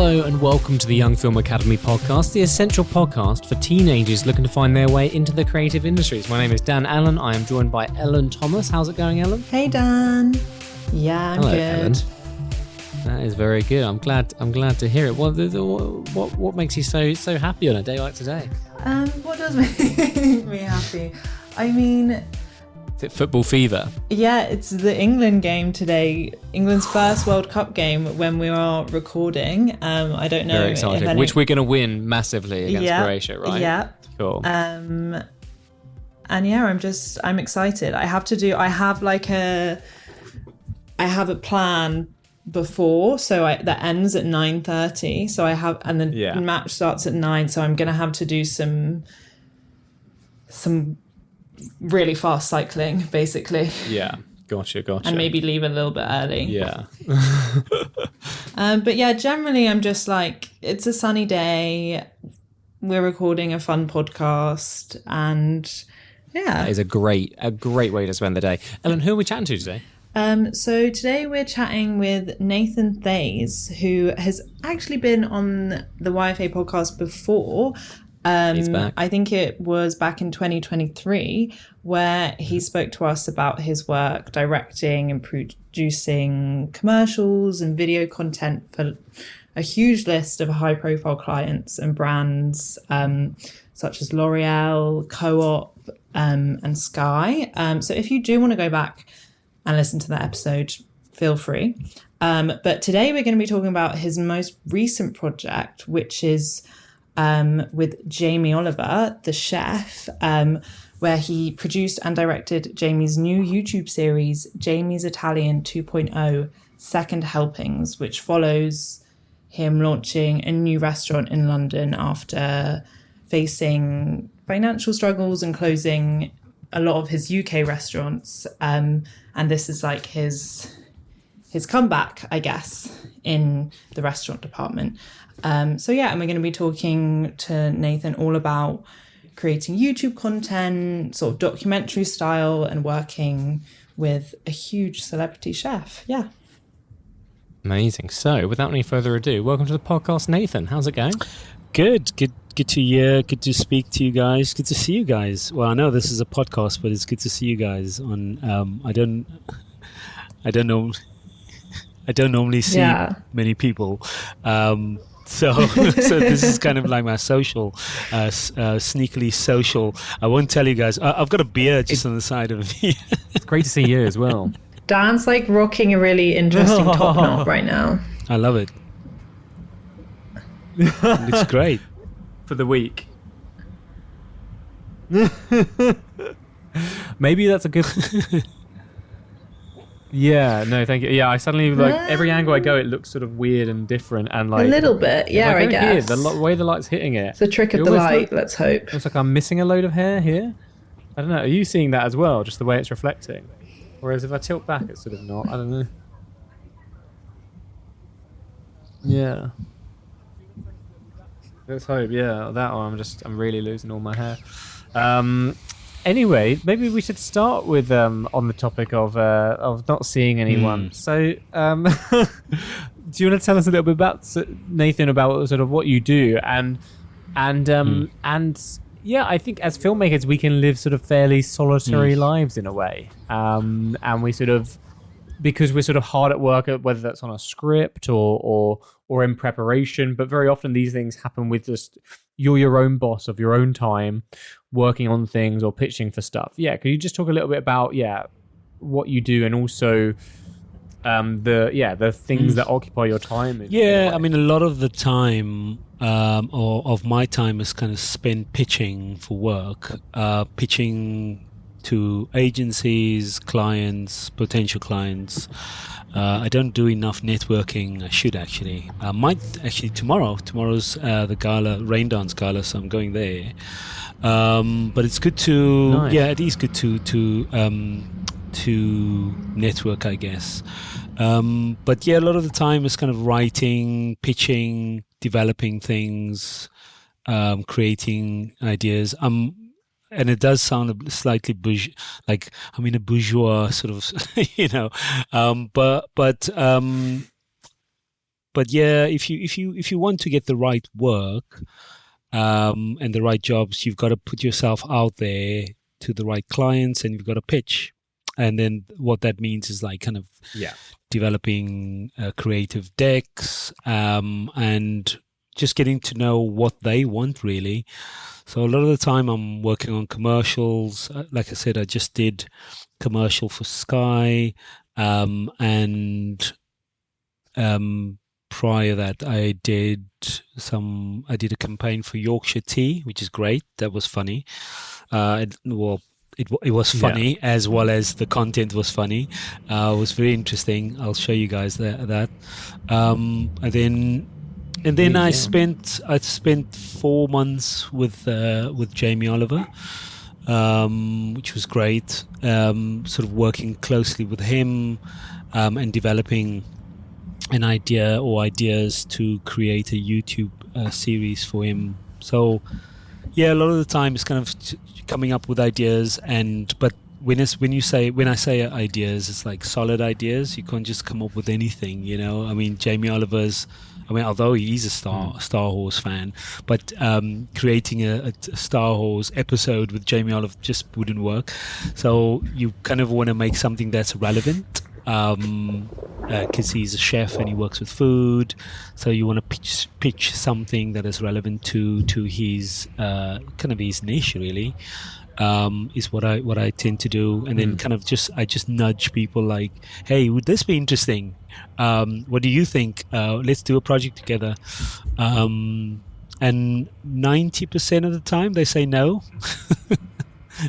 Hello and welcome to the Young Film Academy podcast, the essential podcast for teenagers looking to find their way into the creative industries. My name is Dan Allen. I am joined by Ellen Thomas. How's it going, Ellen? Hey, Dan. Yeah, I'm Hello, good. Ellen. That is very good. I'm glad to hear it. What makes you so happy on a day like today? What does make me happy? I mean, Is it football fever? yeah, it's the England game today. England's first World Cup game when we are recording. I don't know. Very exciting. Which we're going to win massively against Croatia, right? Yeah. Cool. And yeah, I'm excited. I have a plan before, so that ends at 9:30. So the match starts at 9. So I'm gonna have to do some really fast cycling, basically. Yeah, gotcha. And maybe leave a little bit early. Yeah. But yeah, generally I'm just like, it's a sunny day. We're recording a fun podcast, and yeah, That is a great way to spend the day. Ellen, who are we chatting to today? So today we're chatting with Nathan Thays, who has actually been on the YFA podcast before. He's back. I think it was back in 2023, where he spoke to us about his work directing and producing commercials and video content for a huge list of high-profile clients and brands, such as L'Oreal, Co-op, and Sky. So if you do want to go back and listen to that episode, feel free. But today we're going to be talking about his most recent project, which is with Jamie Oliver, the chef, where he produced and directed Jamie's new YouTube series, Jamie's Italian 2.0 Second Helpings, which follows him launching a new restaurant in London after facing financial struggles and closing a lot of his UK restaurants. And this is like his comeback, I guess, in the restaurant department. And we're going to be talking to Nathan all about creating YouTube content, sort of documentary style, and working with a huge celebrity chef. Yeah. Amazing. So, without any further ado, welcome to the podcast, Nathan. How's it going? Good to hear. Good to speak to you guys. Good to see you guys. Well, I know this is a podcast, but it's good to see you guys. On I don't normally see many people. So this is kind of like my social, sneakily social. I won't tell you guys. I've got a beer just on the side of me. It's great to see you as well. Dan's like rocking a really interesting top knot right now. I love it. It's great. For the week. Maybe that's a good... Yeah, no, thank you. Yeah, I suddenly, like, every angle I go, it looks sort of weird and different. And like a little bit, yeah, I guess. Here, the way the light's hitting it. It's the trick of the light, let's hope. Looks like I'm missing a load of hair here. I don't know. Are you seeing that as well, just the way it's reflecting? Whereas if I tilt back, it's sort of not. I don't know. Yeah. Let's hope, yeah. That one, I'm really losing all my hair. Anyway, maybe we should start with on the topic of not seeing anyone. So, do you want to tell us a little bit about Nathan, about sort of what you do, and yeah, I think as filmmakers we can live sort of fairly solitary lives in a way, and we sort of, because we're sort of hard at work, whether that's on a script or in preparation, but very often these things happen with just you're your own boss of your own time, working on things or pitching for stuff. Yeah, could you just talk a little bit about what you do, and also the things that occupy your time? Yeah, I mean, a lot of the time or of my time is kind of spent pitching for work, pitching to agencies, clients, potential clients. I don't do enough networking. I should actually. I might actually tomorrow. Tomorrow's the gala, Rain Dance Gala, so I'm going there. But it's good to, nice. Yeah, it is good to network, I guess. But yeah, a lot of the time is kind of writing, pitching, developing things, creating ideas. And it does sound slightly a bourgeois sort of, but but yeah, if you want to get the right work and the right jobs, you've got to put yourself out there to the right clients, and you've got to pitch. And then what that means is like kind of developing creative decks and just getting to know what they want really. So a lot of the time I'm working on commercials. Like I said, I just did commercial for Sky, and prior that I did a campaign for Yorkshire Tea, which is great. That was funny. It was funny as well as the content was funny. It was very interesting. I'll show you guys that. And then I spent 4 months with Jamie Oliver, which was great. Sort of working closely with him and developing an idea or ideas to create a YouTube series for him. So yeah, a lot of the time it's kind of coming up with ideas, but when I say ideas, it's like solid ideas. You can't just come up with anything, you know. I mean, Jamie Oliver's, although he's a Star Wars fan, but creating a Star Wars episode with Jamie Oliver just wouldn't work. So you kind of want to make something that's relevant, because he's a chef and he works with food. So you want to pitch something that is relevant to his kind of his niche, really. Is what I tend to do, and then kind of I just nudge people like, hey, would this be interesting? What do you think? Let's do a project together. And 90% of the time they say no.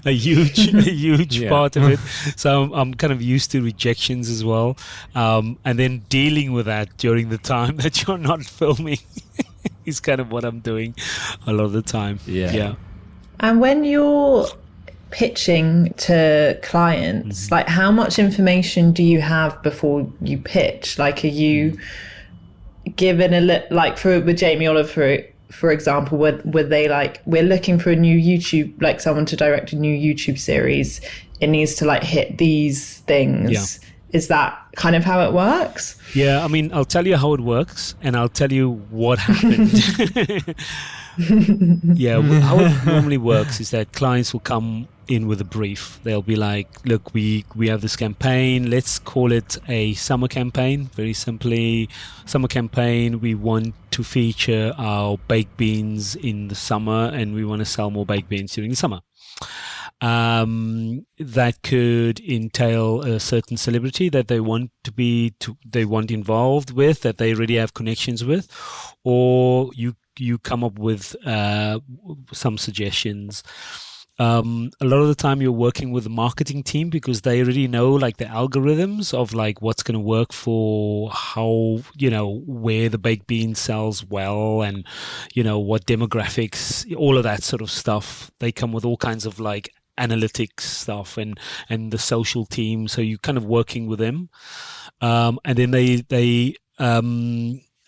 a huge part of it. So I'm kind of used to rejections as well, and then dealing with that during the time that you're not filming is kind of what I'm doing a lot of the time. Yeah. And when you're pitching to clients, like how much information do you have before you pitch? Like, are you given with Jamie Oliver, for example, were they like, we're looking for a new YouTube, like someone to direct a new YouTube series, it needs to like hit these things? Yeah. Is that kind of how it works? Yeah, I mean, I'll tell you how it works, and I'll tell you what happened. Yeah, how it normally works is that clients will come in with a brief. They'll be like, look, we have this campaign. Let's call it a summer campaign. Very simply, summer campaign. We want to feature our baked beans in the summer, and we want to sell more baked beans during the summer. That could entail a certain celebrity that they want involved with, that they already have connections with, or you come up with some suggestions. A lot of the time you're working with the marketing team because they already know like the algorithms of like what's going to work for how, where the baked bean sells well, and, what demographics, all of that sort of stuff. They come with all kinds of like analytics stuff and the social team. So you're kind of working with them. And then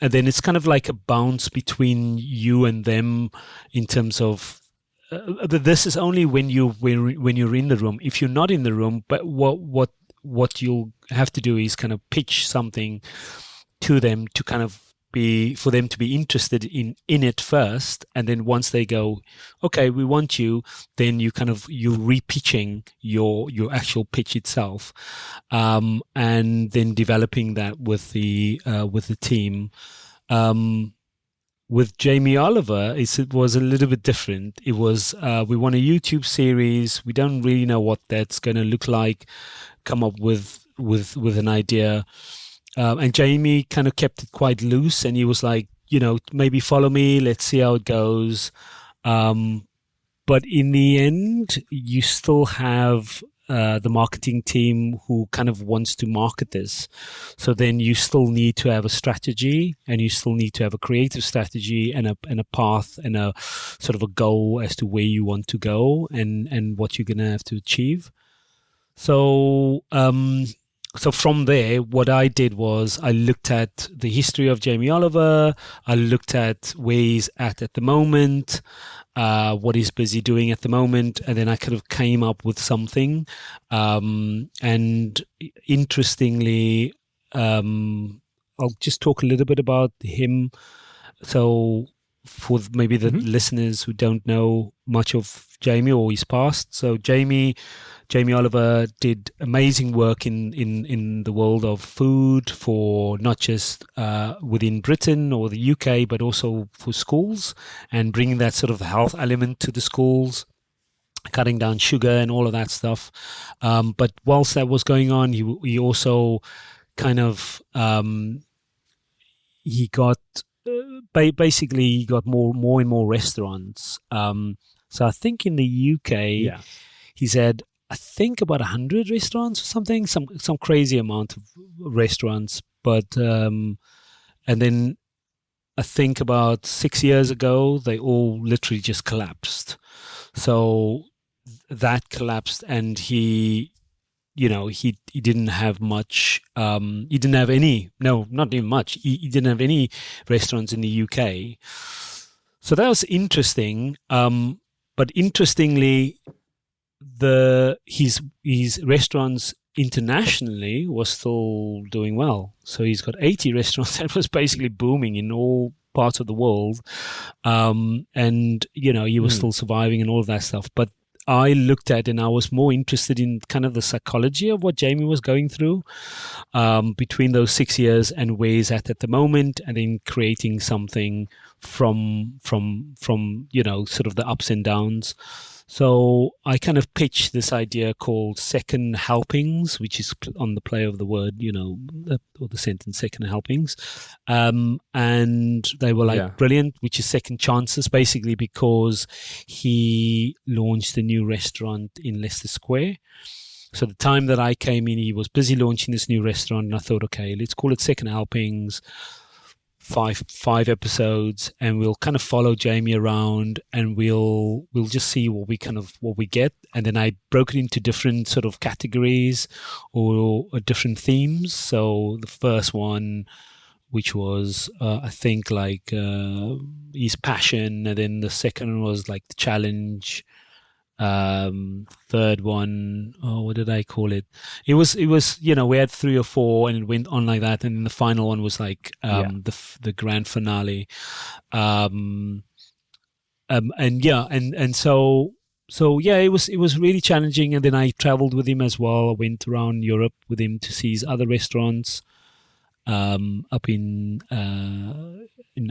and then it's kind of like a bounce between you and them in terms of, this is only when you're in the room. If you're not in the room, but what you'll have to do is kind of pitch something to them to kind of for them to be interested in it first, and then once they go, okay, we want you, then you're repitching your actual pitch itself, and then developing that with the team. With Jamie Oliver, it was a little bit different. It was we want a YouTube series. We don't really know what that's going to look like. Come up with an idea, and Jamie kind of kept it quite loose. And he was like, maybe follow me. Let's see how it goes. But in the end, you still have the marketing team who kind of wants to market this. So then you still need to have a strategy, and you still need to have a creative strategy and a path and a sort of a goal as to where you want to go and what you're going to have to achieve. So from there, what I did was I looked at the history of Jamie Oliver. I looked at where he's at the moment, what he's busy doing at the moment, and then I kind of came up with something. And interestingly, a I'll just talk a little bit about him. So for maybe the listeners who don't know much of Jamie or his past. So Jamie Oliver did amazing work in the world of food for not just within Britain or the UK, but also for schools, and bringing that sort of health element to the schools, cutting down sugar and all of that stuff. But whilst that was going on, he also kind of he got basically he got more and more restaurants. So I think in the UK, he's had I think about 100 restaurants or something, some crazy amount of restaurants. But and then I think about 6 years ago, they all literally just collapsed. So that collapsed, and he didn't have much. He didn't have any. No, not even much. He didn't have any restaurants in the UK. So that was interesting. But interestingly, his restaurants internationally was still doing well. So he's got 80 restaurants that was basically booming in all parts of the world, and he was still surviving and all of that stuff. But I looked at, and I was more interested in kind of the psychology of what Jamie was going through between those 6 years and where he's at the moment, and then creating something from sort of the ups and downs. So I kind of pitched this idea called second helpings, which is on the play of the word, or the sentence second helpings. And they were like, brilliant, which is second chances, basically, because he launched a new restaurant in Leicester Square. So the time that I came in, he was busy launching this new restaurant, and I thought, okay, let's call it second helpings. Five episodes, and we'll kind of follow Jamie around, and we'll just see what we get. And then I broke it into different sort of categories or different themes. So the first one, which was I think like his passion, and then the second one was like the challenge. Third one, what did I call it? It was we had 3 or 4, and it went on like that, and then the final one was like the grand finale. And it was really challenging. And then I traveled with him as well. I went around Europe with him to see his other restaurants, up in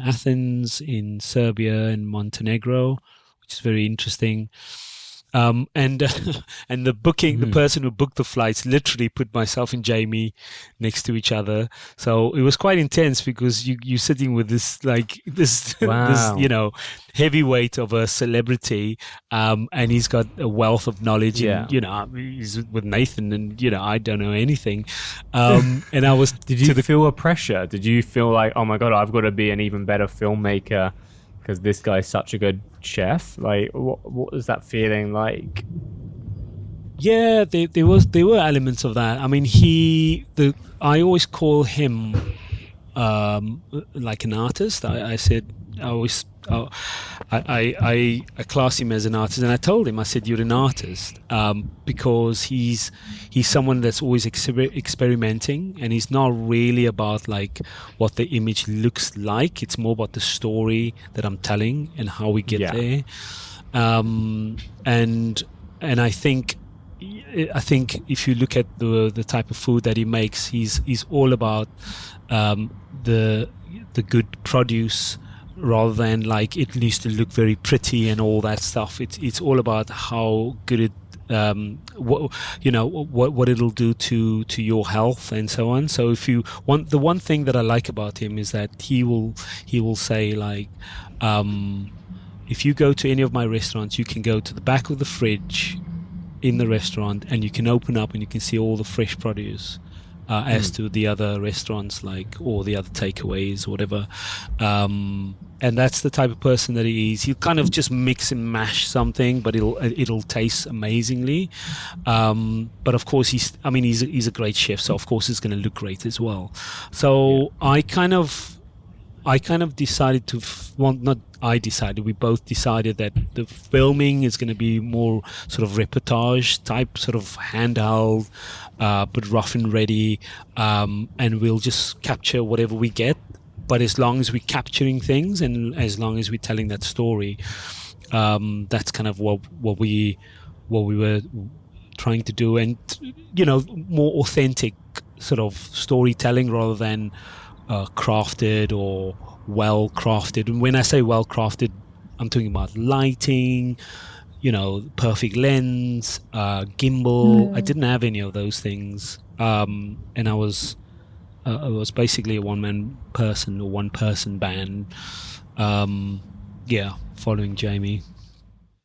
Athens, in Serbia, and Montenegro, which is very interesting. And the person who booked the flights literally put myself and Jamie next to each other. So it was quite intense, because you're sitting with this wow. this heavyweight of a celebrity, and he's got a wealth of knowledge. Yeah. And, he's with Nathan, and I don't know anything. And I was. Did you feel a pressure? Did you feel like, oh my God, I've got to be an even better filmmaker because this guy's such a good chef? Like, what was that feeling like? Yeah, there were elements of that. I mean, I always call him like an artist. I said I class him as an artist, and I told him, I said, you're an artist, because he's someone that's always experimenting, and he's not really about like what the image looks like. It's more about the story that I'm telling and how we get there. And I think if you look at the type of food that he makes, he's all about the good produce, rather than like it needs to look very pretty and all that stuff. It's all about how good it what it'll do to your health and so on. So if you want, the one thing that I like about him is that he will say like, if you go to any of my restaurants, you can go to the back of the fridge in the restaurant, and you can open up and you can see all the fresh produce. As to the other restaurants, like, or the other takeaways, or whatever. And that's the type of person that he is. He'll kind of just mix and mash something, but it'll taste amazingly. But of course, he's a great chef, so of course it's going to look great as well. So I kind of I kind of decided to, not I decided, we both decided that the filming is going to be more sort of reportage type, sort of handheld, but rough and ready, and we'll just capture whatever we get. But as long as we're capturing things and as long as we're telling that story, that's kind of what we were trying to do, and more authentic sort of storytelling rather than crafted or well crafted. And when I say well crafted, I'm talking about lighting, perfect lens, gimbal. I didn't have any of those things, and I was basically a one person band. Following Jamie.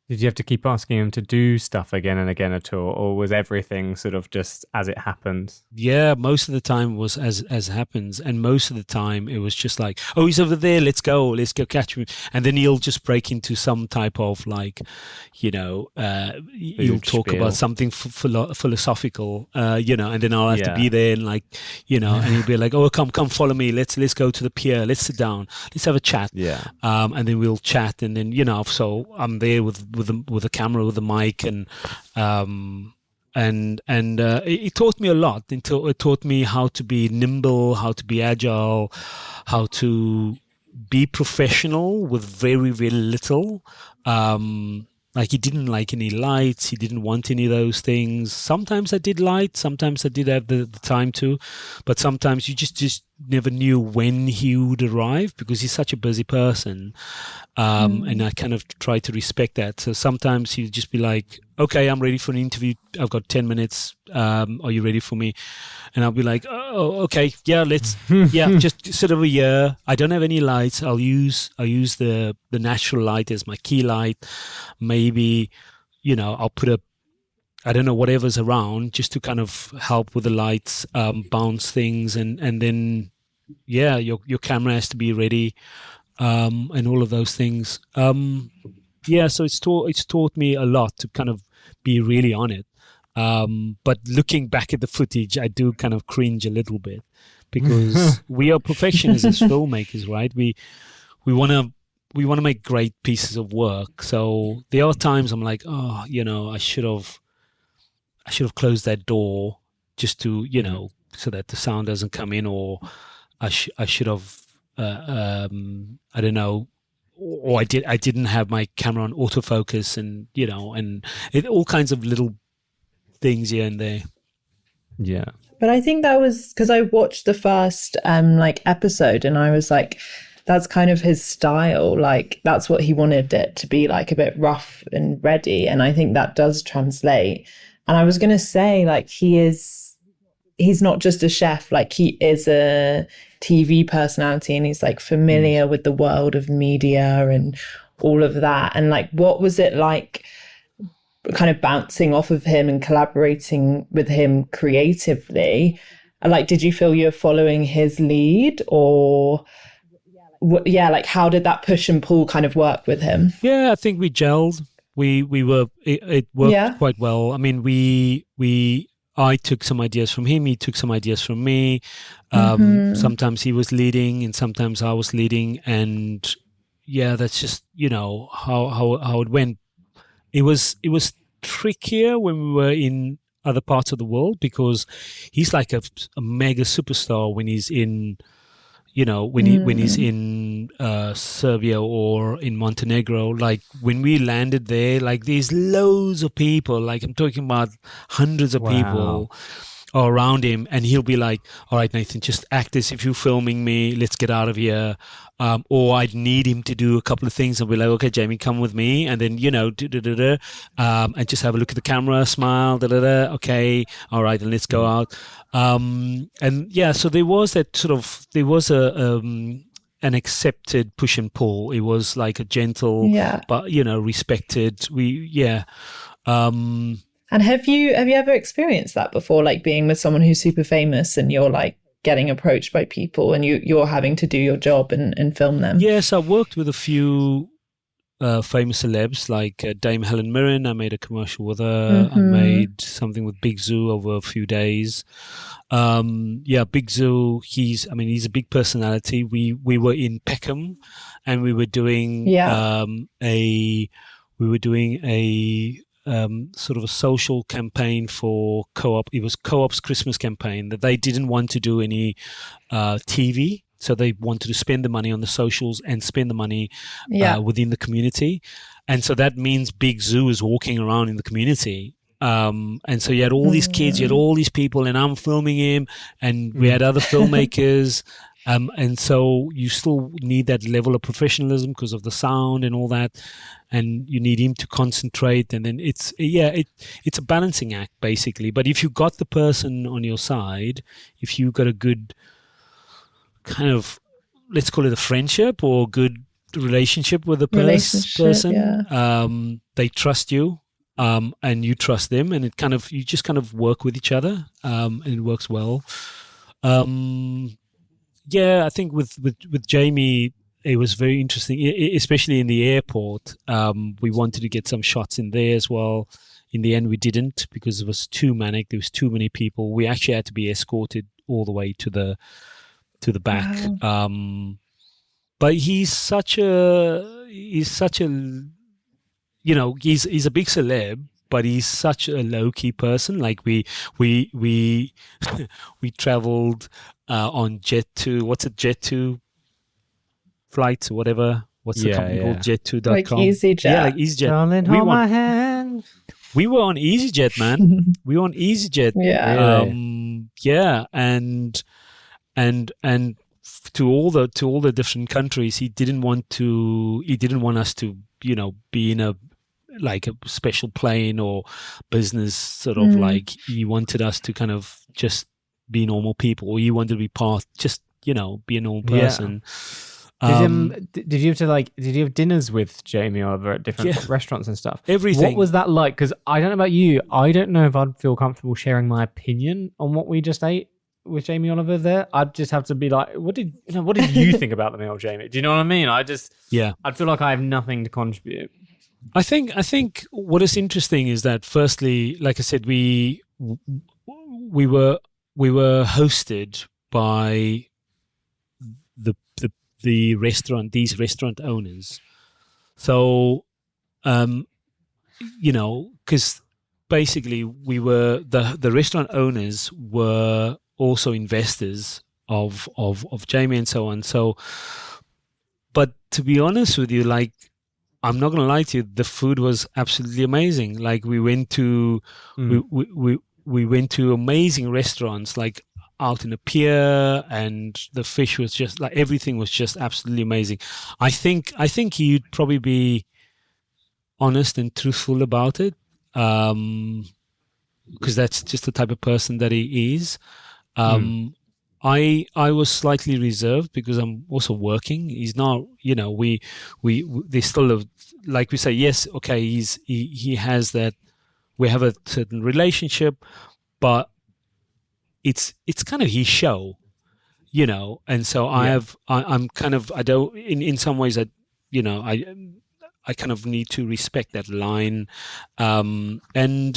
Did you have to keep asking him to do stuff again and again at all, or was everything sort of just as it happened? Yeah, most of the time was as happens, and most of the time it was just like, oh, he's over there, let's go catch him, and then he'll just break into some type of like, he'll talk about something philosophical, and then I'll have to be there and like, and he'll be like, oh, come follow me, let's go to the pier, let's sit down, let's have a chat, and then we'll chat, and then so I'm there with the camera, with the mic, and it taught me a lot. It taught me how to be nimble, how to be agile, how to be professional with very, very little. Like he didn't like any lights. He didn't want any of those things. Sometimes I did light. Sometimes I did have the time to, but sometimes you just never knew when he would arrive because he's such a busy person. And I kind of try to respect that. So sometimes he'd just be like, okay, I'm ready for an interview. I've got 10 minutes. Are you ready for me? And I'll be like, oh, okay. Yeah, just sit over here. I don't have any lights. I'll use the natural light as my key light. Maybe, I'll put I don't know, whatever's around just to kind of help with the lights, bounce things. And then, your camera has to be ready. And all of those things. So it's taught me a lot to kind of be really on it. But looking back at the footage, I do kind of cringe a little bit because we are perfectionists as filmmakers, right? We want to make great pieces of work. So there are times I'm like, oh, I should have closed that door just to, so that the sound doesn't come in, or I should have. I don't know, or I didn't have my camera on autofocus, and all kinds of little things here and there. Yeah. But I think that was because I watched the first episode, and I was like, that's kind of his style. Like that's what he wanted it to be, like a bit rough and ready. And I think that does translate. And I was going to say, like, he's not just a chef, like he is a TV personality, and he's like familiar with the world of media and all of that. And like, what was it like kind of bouncing off of him and collaborating with him creatively? Like, did you feel you're following his lead, or like how did that push and pull kind of work with him? Yeah, I think we gelled. It worked quite well. I mean, I took some ideas from him. He took some ideas from me. Sometimes he was leading, and sometimes I was leading. And that's just how it went. It was trickier when we were in other parts of the world because he's like a mega superstar when he's in. When he's in Serbia or in Montenegro, like when we landed there, like there's loads of people, like I'm talking about hundreds of people around him, and he'll be like, all right, Nathan, just act as if you're filming me, let's get out of here. Or I'd need him to do a couple of things, and we're like, okay, Jamie, come with me, and then and just have a look at the camera, smile, okay, all right, and let's go out. So there was an accepted push and pull. It was like a gentle, but respected. And have you ever experienced that before, like being with someone who's super famous and you're like getting approached by people and you're having to do your job and film them? Yes, I worked with a few famous celebs like Dame Helen Mirren. I made a commercial with her. I made something with Big Zoo over a few days. Big Zoo. He's a big personality. We were in Peckham, and we were doing a sort of a social campaign for Co-op. It was Co-op's Christmas campaign that they didn't want to do any TV. So they wanted to spend the money on the socials and spend the money within the community. And so that means Big Zoo is walking around in the community. And so you had all these kids, you had all these people, and I'm filming him, and we had other filmmakers. And so you still need that level of professionalism because of the sound and all that. And you need him to concentrate. And then it's a balancing act, basically. But if you got the person on your side, if you got a good kind of, let's call it a friendship or good relationship with the person, they trust you, and you trust them, and you just kind of work with each other, and it works well. I think with Jamie, it was very interesting, especially in the airport. We wanted to get some shots in there as well. In the end, we didn't because it was too manic. There was too many people. We actually had to be escorted all the way to the back. Wow. But he's such a he's a big celeb, but he's such a low key person. Like we traveled on Jet2 flights or whatever. What's the company called? Jet2.com. Like EasyJet. Yeah, like EasyJet. Darling, hold my hand. We were on EasyJet, man. We were on EasyJet. Yeah. And to all the different countries, he didn't want us to, be in a special plane or business sort of like. He wanted us to kind of just be normal people, or he wanted to be be a normal person. Did you have dinners with Jamie over at different restaurants and stuff? Everything. What was that like? Because I don't know about you, I don't know if I'd feel comfortable sharing my opinion on what we just ate with Jamie Oliver there. I'd just have to be like, what did you think about the meal, Jamie? Do you know what I mean? I'd feel like I have nothing to contribute. I think what is interesting is that, firstly, like I said, we were hosted by these restaurant owners. So, because basically we were the restaurant owners were also investors of Jamie and so on. So, but to be honest with you, like, I'm not going to lie to you, the food was absolutely amazing. Like, we went to we went to amazing restaurants, like out in a pier, and the fish was just like, everything was just absolutely amazing. I think he'd probably be honest and truthful about it, because that's just the type of person that he is. I was slightly reserved because I'm also working. He's not, we there's still like we say, yes, okay, he has that. We have a certain relationship, but it's kind of his show, and so I'm kind of, I don't, in some ways, I kind of need to respect that line. And,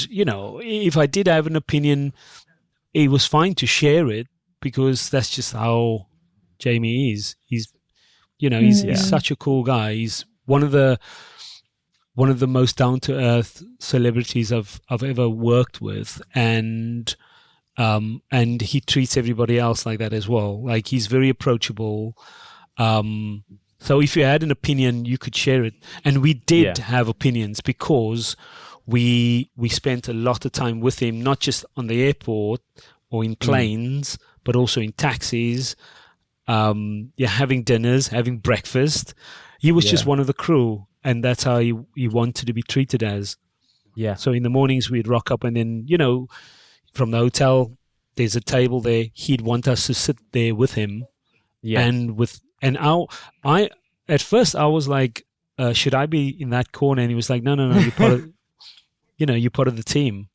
if I did have an opinion, it was fine to share it, because that's just how Jamie is. He's such a cool guy. He's one of the most down to earth celebrities I've ever worked with, and he treats everybody else like that as well. Like, he's very approachable. So if you had an opinion, you could share it. And we did have opinions, because we spent a lot of time with him, not just on the airport or in planes, but also in taxis, having dinners, having breakfast. He was just one of the crew, and that's how he wanted to be treated as. Yeah. So in the mornings we'd rock up, and then, from the hotel, there's a table there. He'd want us to sit there with him. Yeah. At first I was like, should I be in that corner? And he was like, no, you're part of, you're part of the team.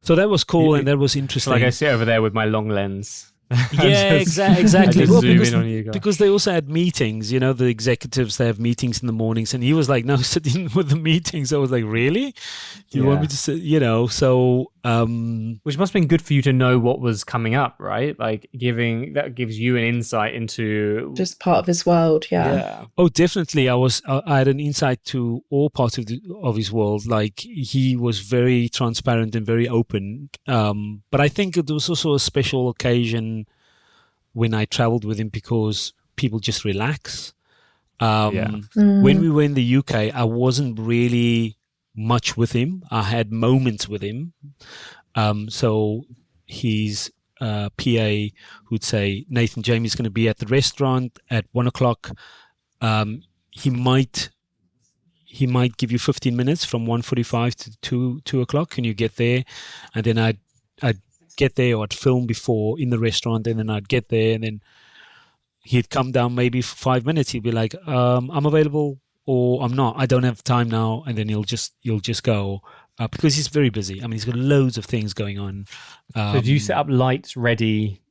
So that was cool, and that was interesting. Like, I sit over there with my long lens. Yeah, exactly. Just Well, zoom in on you guys. because they also had meetings, the executives, they have meetings in the mornings, and he was like, no, sitting with the meetings. I was like, really? You want me to sit, so... Which must have been good for you to know what was coming up, right? Like that gives you an insight into... Just part of his world, Yeah. Oh, definitely. I had an insight to all parts of his world. Like, he was very transparent and very open. But I think it was also a special occasion when I traveled with him because people just relax. When we were in the UK, I wasn't really much with him. I had moments with him. So his PA would say, Nathan, Jamie's going to be at the restaurant at 1:00. He might give you 15 minutes from 1:45 to 2:00. Can you get there? And then I'd get there, or I'd film before in the restaurant, and then I'd get there, and then he'd come down maybe for 5 minutes. He'd be like, I'm available, or I'm not. I don't have time now. And then you'll just go because he's very busy. I mean, he's got loads of things going on. So do you set up lights ready?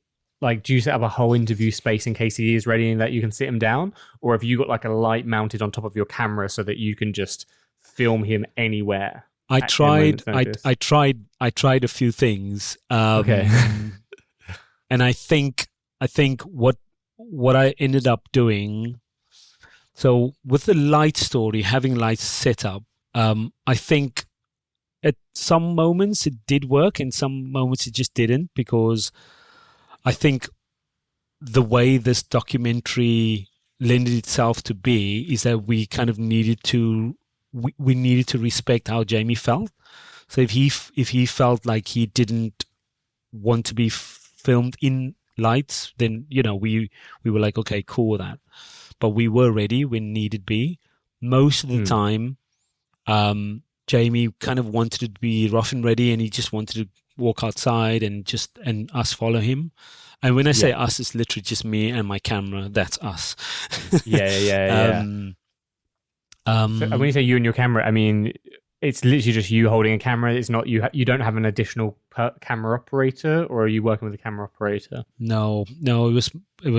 Like, do you set up a whole interview space in case he is ready and that you can sit him down? Or have you got like a light mounted on top of your camera so that you can just film him anywhere? I tried a few things. Okay. And I think what I ended up doing, so with the light story, having lights set up, I think at some moments it did work, and some moments it just didn't, because I think the way this documentary lended itself to be is that we kind of needed to respect how Jamie felt. So if he felt like he didn't want to be filmed in lights, then we were like, okay, cool with that. But we were ready when needed be. Most of the time, Jamie kind of wanted it to be rough and ready, and he just wanted to walk outside and us follow him. And when I say us, it's literally just me and my camera. That's us. Yeah. So when you say you and your camera, I mean, it's literally just you holding a camera. It's not you. You don't have an additional camera operator, or are you working with a camera operator? No. It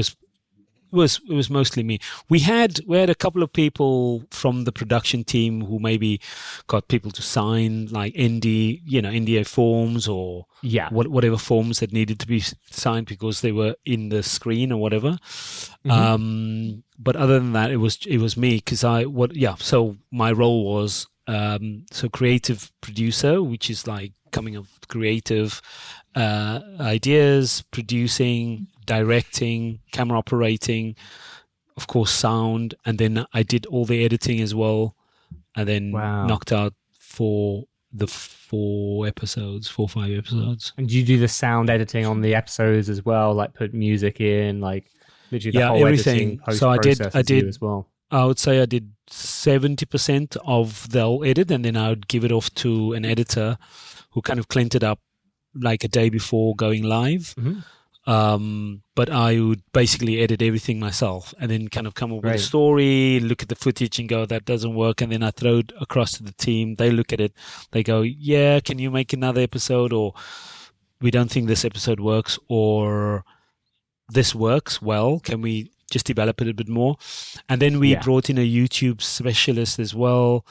was mostly me. We had a couple of people from the production team who maybe got people to sign like NDA forms, or whatever forms that needed to be signed because they were in the screen or whatever. But other than that, it was me, because so my role was creative producer, which is like coming up with creative ideas, producing, directing, camera operating, of course sound, and then I did all the editing as well, and then knocked out for the 4 or 5 episodes. And do you do the sound editing on the episodes as well, like put music in, like literally the whole everything. editing So I did as well? I would say I did 70% of the whole edit, and then I would give it off to an editor who kind of cleaned it up like a day before going live. But I would basically edit everything myself, and then kind of come up with a story, look at the footage and go, that doesn't work. And then I throw it across to the team. They look at it. They go, yeah, can you make another episode? Or we don't think this episode works, or this works well. Can we just develop it a bit more? And then we brought in a YouTube specialist as well.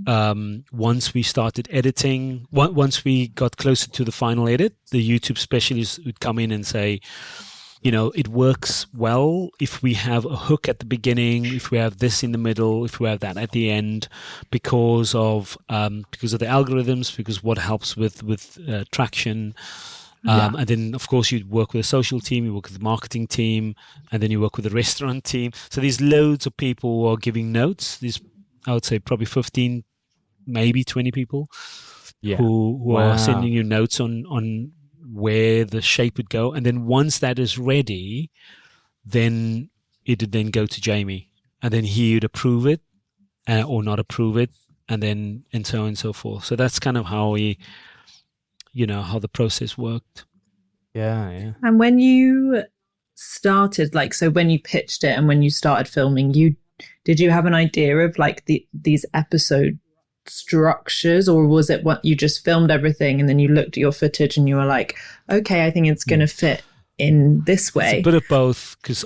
Once we started editing, once we got closer to the final edit, the YouTube specialist would come in and say, it works well if we have a hook at the beginning, if we have this in the middle, if we have that at the end, because of the algorithms, because what helps with traction. And then, of course, you work with a social team, you work with the marketing team, and then you work with the restaurant team. So there's loads of people who are giving notes. I would say probably 15, maybe 20 people who are sending you notes on where the shape would go. And then once that is ready, then it would then go to Jamie. And then he would approve it or not approve it, and so on and so forth. So that's kind of how how the process worked. Yeah. And when you started, so when you pitched it and when you started filming, did you have an idea of these episode structures, or was it what you just filmed everything and then you looked at your footage and you were like, okay, I think it's going to fit in this way? It's a bit of both, because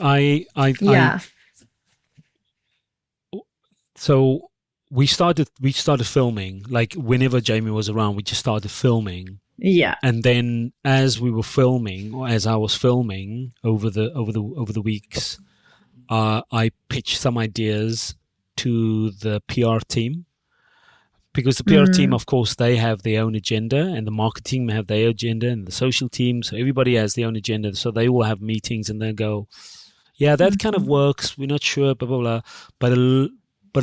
so we started filming, like whenever Jamie was around, we just started filming. Yeah. And then as we were filming, or as I was filming over the weeks, I pitched some ideas to the PR team, because the PR team, of course, they have their own agenda, and the marketing have their agenda, and the social team. So everybody has their own agenda. So they will have meetings, and they'll go, yeah, that kind of works. We're not sure, blah, blah, blah. But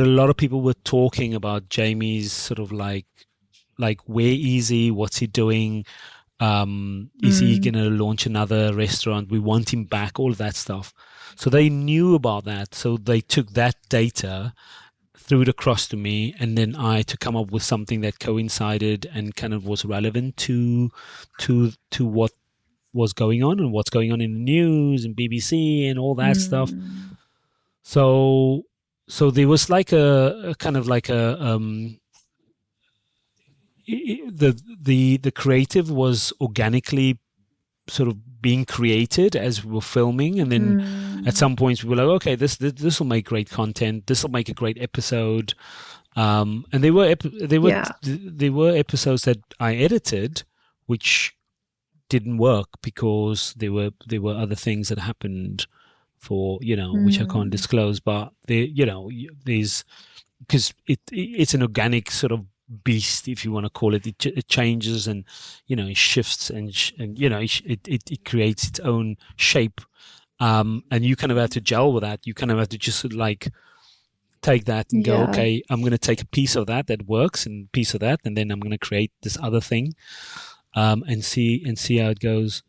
a lot of people were talking about Jamie's sort of like where is he? What's he doing? Is he going to launch another restaurant? We want him back, all of that stuff. So they knew about that. So they took that data, threw it across to me, and then I to come up with something that coincided and kind of was relevant to what was going on and what's going on in the news and BBC and all that stuff. So there was like a kind of like a the creative was organically sort of being created as we were filming, and then at some points we were like, okay, this will make great content, this will make a great episode, and there were episodes that I edited which didn't work because there were other things that happened for which I can't disclose, but there's because it's an organic sort of beast, if you want to call it. It changes and it shifts and it creates its own shape, and you kind of have to gel with that. You kind of have to just like take that and go, okay, I'm going to take a piece of that works and a piece of that, and then I'm going to create this other thing, and see how it goes.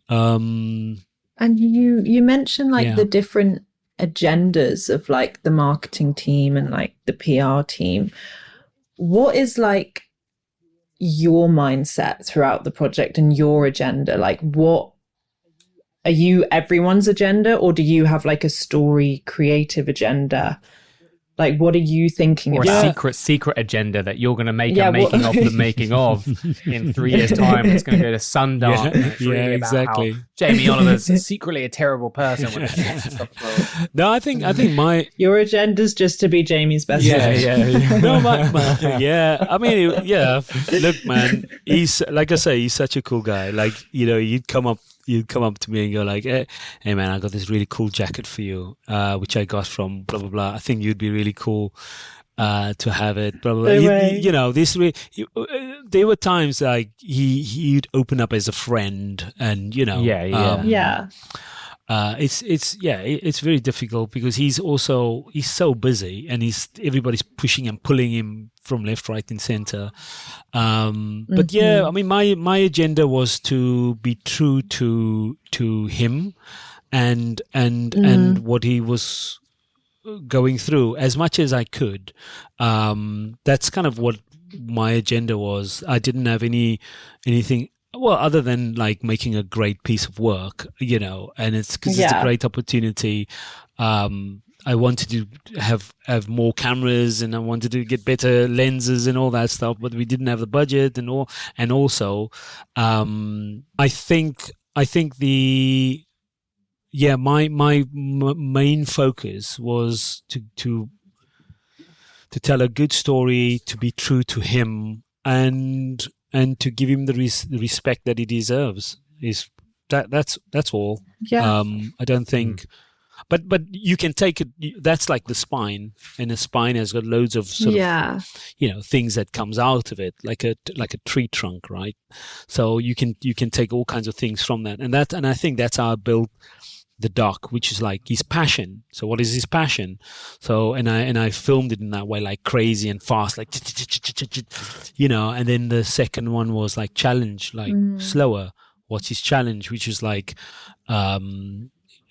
And you mentioned like the different agendas of like the marketing team and like the PR team. What is like your mindset throughout the project and your agenda? Like, what are you everyone's agenda, or do you have like a story creative agenda? Like, what are you thinking about? Or a secret agenda that you're going to make a making of the making of in 3 years' time. It's going to go to Sundance. Exactly. How Jamie Oliver's secretly a terrible person. No, I think your agenda's just to be Jamie's best friend. Yeah. No, I mean, Look, man, he's like I say, he's such a cool guy. Like you'd come up to me and go like, hey man, I got this really cool jacket for you, which I got from blah blah blah. I think you'd be really cool to have it. Blah blah. There were times like he'd open up as a friend, and it's very difficult because he's so busy, and everybody's pushing and pulling him from left, right, and center. But I mean, my agenda was to be true to him and what he was going through as much as I could. That's kind of what my agenda was. I didn't have anything. Well, other than like making a great piece of work, and it's because it's a great opportunity. I wanted to have more cameras, and I wanted to get better lenses and all that stuff, but we didn't have the budget and all. And also, I think my main focus was to tell a good story, to be true to him, and to give him the respect that he deserves. That's all. I don't think. But you can take it. That's like the spine, and the spine has got loads of sort of things that comes out of it, like a tree trunk, right? So you can take all kinds of things from that, and I think that's how I built the doc, which is like his passion. So what is his passion? So and I filmed it in that way, like crazy and fast, like and then the second one was like challenge, like slower. What's his challenge? Which is like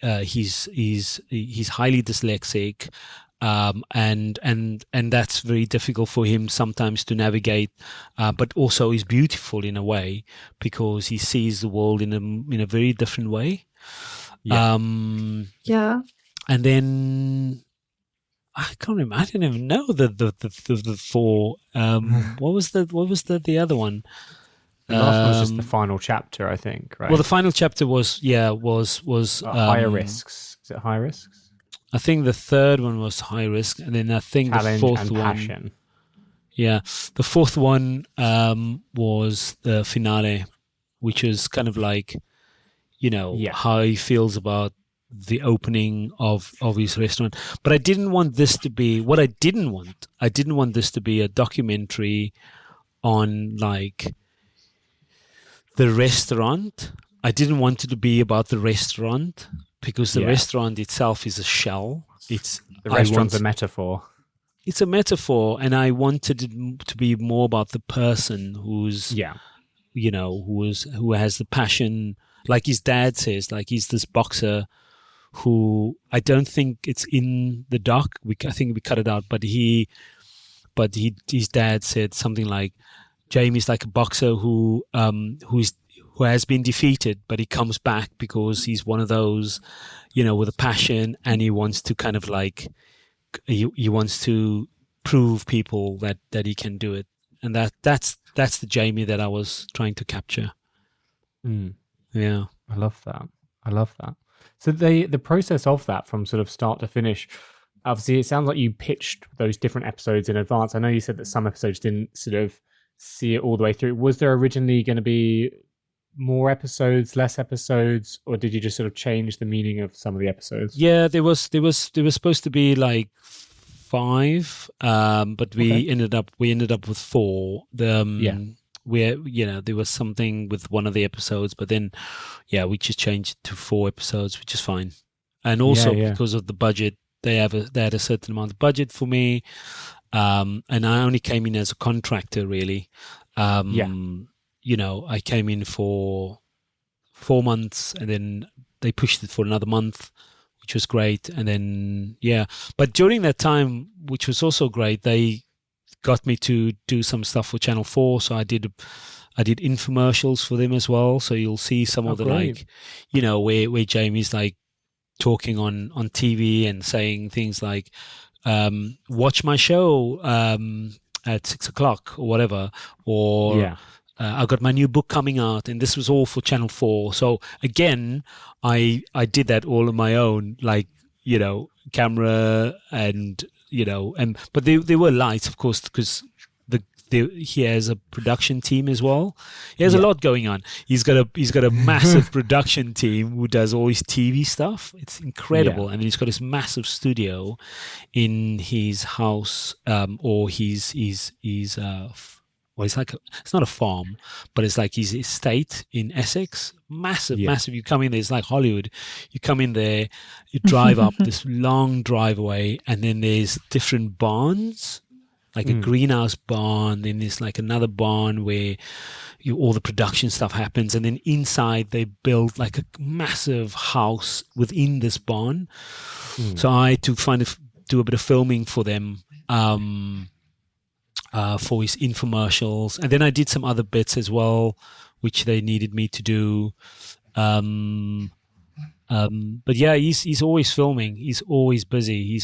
he's highly dyslexic, and that's very difficult for him sometimes to navigate, but also is beautiful in a way because he sees the world in a very different way. And then I can't remember. I didn't even know the four. What was the other one? The last one was just the final chapter, I think, right? Well, the final chapter was higher risks. Is it high risks? I think the third one was high risk, and then I think Challenge the fourth and one, passion. yeah, the fourth one was the finale, which was kind of like, how he feels about the opening of his restaurant. But I didn't want this to be what I didn't want. I didn't want this to be a documentary on like the restaurant. I didn't want it to be about the restaurant because the restaurant itself is a shell. The restaurant's a metaphor. It's a metaphor, and I wanted it to be more about the person who has the passion, like his dad says, like he's this boxer who I don't think it's in the doc. I think we cut it out, but his dad said something like, Jamie's like a boxer who has been defeated, but he comes back because he's one of those, with a passion, and he wants to kind of like, he wants to prove people that he can do it. And that's the Jamie that I was trying to capture. Yeah. I love that. So the process of that from sort of start to finish, obviously it sounds like you pitched those different episodes in advance. I know you said that some episodes didn't sort of see it all the way through. Was there originally going to be more episodes, less episodes, or did you just sort of change the meaning of some of the episodes? Yeah, there was supposed to be like 5, but we ended up with 4. Where there was something with one of the episodes, but then we just changed it to 4 episodes, which is fine. And also because of the budget, they had a certain amount of budget for me, and I only came in as a contractor really. I came in for 4 months, and then they pushed it for another month, which was great. And then but during that time, which was also great, they got me to do some stuff for Channel 4, so I did infomercials for them as well. So you'll see some of the great. Where Jamie's like talking on TV and saying things like, watch my show at 6:00 or whatever, or I've got my new book coming out, and this was all for Channel 4. So again, I did that all on my own, like, camera and, but there were lights, of course, because he has a production team as well. He has a lot going on. He's got a massive production team who does all his TV stuff. It's incredible. And he's got this massive studio in his house, or it's not a farm, but it's like his estate in Essex. Massive. You come in there, it's like Hollywood. You come in there, you drive up this long driveway, and then there's different barns, like a greenhouse barn. Then there's like another barn where all the production stuff happens, and then inside they build like a massive house within this barn. So I had to do a bit of filming for them. For his infomercials, and then I did some other bits as well, which they needed me to do. But he's always filming. He's always busy.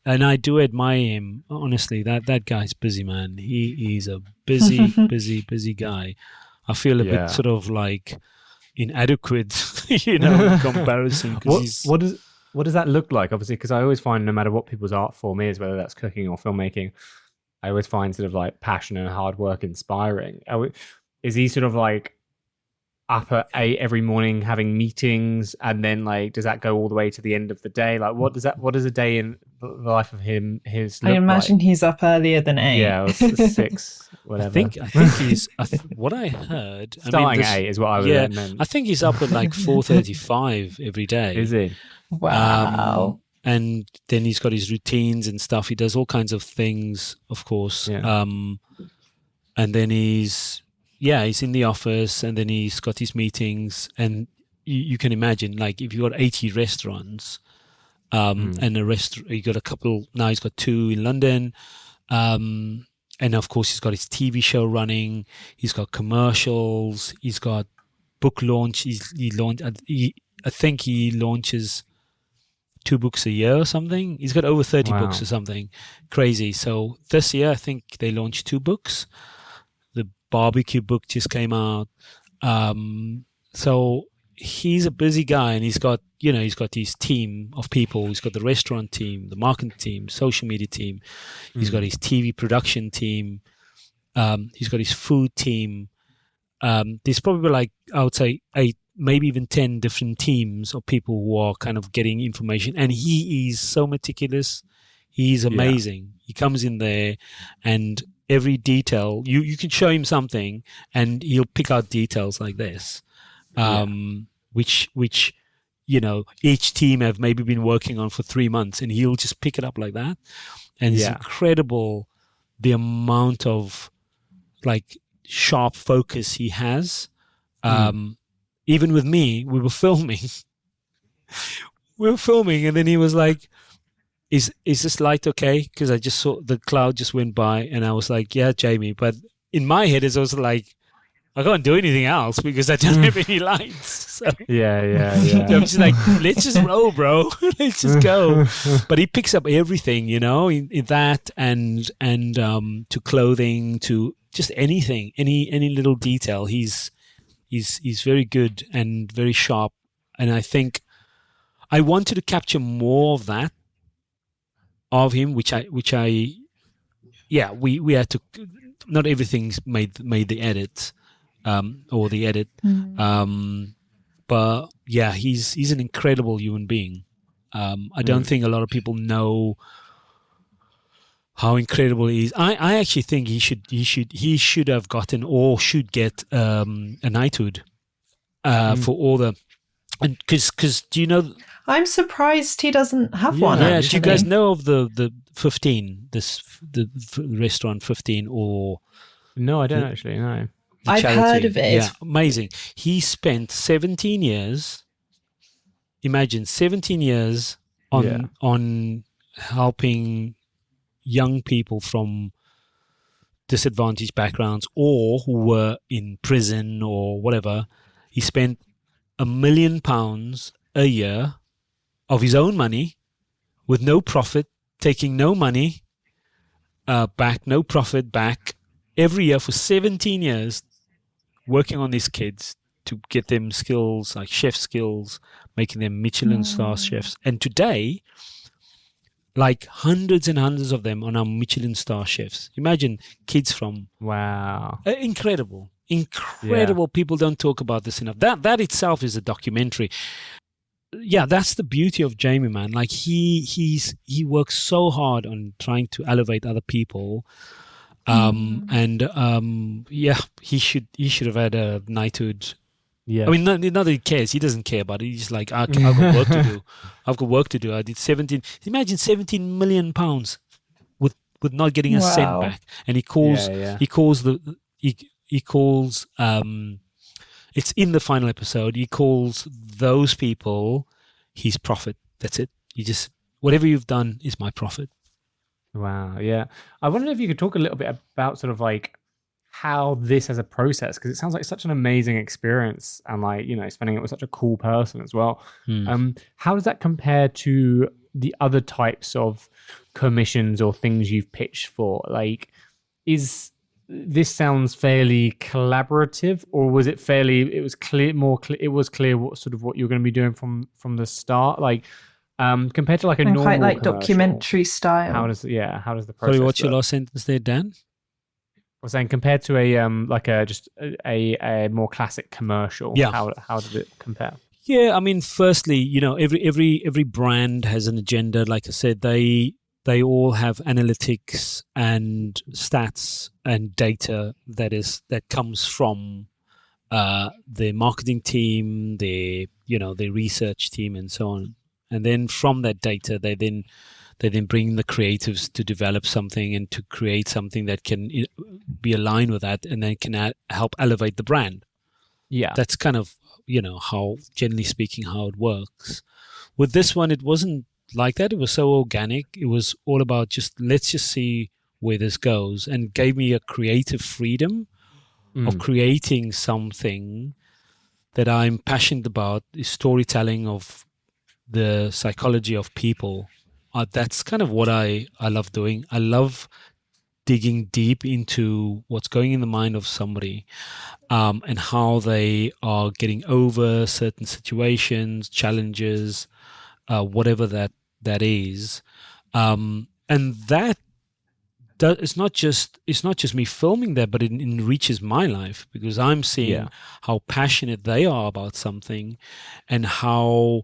And I do admire him. Honestly, that guy's busy, man. He's a busy, busy guy. I feel a bit sort of like inadequate, in comparison. What does that look like? Obviously, because I always find no matter what people's art form is, whether that's cooking or filmmaking, I always find sort of like passion and hard work inspiring. Is he sort of like up at 8 every morning having meetings, and then like does that go all the way to the end of the day? Like what does a day in the life of his I imagine like? He's up earlier than 8. Yeah, it was 6, whatever. I think he's what I heard. Starting at 8 is what I would meant. I think he's up at like 4:35 every day. Is he? Wow. And then he's got his routines and stuff. He does all kinds of things, of course. And then he's in the office, and then he's got his meetings. And you can imagine, like, if you've got 80 restaurants, and he got a couple, now he's got 2 in London. And of course, he's got his TV show running. He's got commercials. He's got book launch. I think he launches 2 books a year or something. He's got over 30 books or something crazy. So this year, I think they launched 2 books. The barbecue book just came out. So he's a busy guy, and he's got his team of people. He's got the restaurant team, the marketing team, social media team. He's got his TV production team. He's got his food team. There's probably like, I would say 8, maybe even 10 different teams of people who are kind of getting information. And he is so meticulous. He's amazing. He comes in there, and every detail, you can show him something and he'll pick out details like this, which each team have maybe been working on for 3 months, and he'll just pick it up like that. And it's incredible the amount of like sharp focus he has. Even with me, we were filming, and then he was like, is this light okay? Because I just saw the cloud just went by, and I was like, yeah, Jamie. But in my head, it's also like, I can't do anything else because I don't have any lights. So I'm just like, let's just roll, bro. Let's just go. But he picks up everything, in that and to clothing, to just anything, any little detail. He's very good and very sharp. And I think I wanted to capture more of that of him, we had to. Not everything's made the edit, or the edit, but yeah, he's an incredible human being. I don't think a lot of people know how incredible he is. I actually think he should have gotten, or should get, a knighthood for all the, and because do you know? I'm surprised he doesn't have one. Yeah, do you guys know of the 15? The restaurant 15, or no, I don't actually know. I've heard of it. Yeah, amazing. He spent 17 years. Imagine 17 years on helping young people from disadvantaged backgrounds, or who were in prison or whatever. He spent £1 million a year of his own money, with no profit, taking no money back, no profit back, every year for 17 years, working on these kids to get them skills, like chef skills, making them Michelin star chefs. And today, like hundreds and hundreds of them are now Michelin star chefs. Imagine kids from... Wow. Incredible. People don't talk about this enough. That itself is a documentary. Yeah, that's the beauty of Jamie, man. Like he works so hard on trying to elevate other people, and he should have had a knighthood. Yeah, I mean, not that he cares. He doesn't care about it. He's like, I've got work to do. I've got work to do. I did 17. Imagine 17 million pounds with not getting a cent back, and he calls it's in the final episode. He calls those people his profit. That's it. You just, whatever you've done is my profit. Wow. Yeah. I wonder if you could talk a little bit about sort of like how this as a process, because it sounds like such an amazing experience, and like, spending it with such a cool person as well. How does that compare to the other types of commissions or things you've pitched for? Like, this sounds fairly collaborative, or was it fairly? It was clear. It was clear what sort of what you're going to be doing from the start. Like, compared to like a normal, quite like documentary style. How does the process? Sorry, what's your last sentence there, Dan? I was saying compared to a more classic commercial. Yeah. How did it compare? Yeah, I mean, firstly, every brand has an agenda. Like I said, they all have analytics and stats and data that comes from their marketing team, their research team, and so on. And then from that data, they then bring the creatives to develop something and to create something that can be aligned with that, and then can help elevate the brand. Yeah, that's kind of how, generally speaking, how it works. With this one, it wasn't like that. It was so organic. It was all about let's just see where this goes, and gave me a creative freedom of creating something that I'm passionate about, is storytelling of the psychology of people. That's kind of what I love doing. I love digging deep into what's going in the mind of somebody, and how they are getting over certain situations, challenges, whatever that is. And that it's not just me filming that, but it enriches my life, because I'm seeing how passionate they are about something, and how,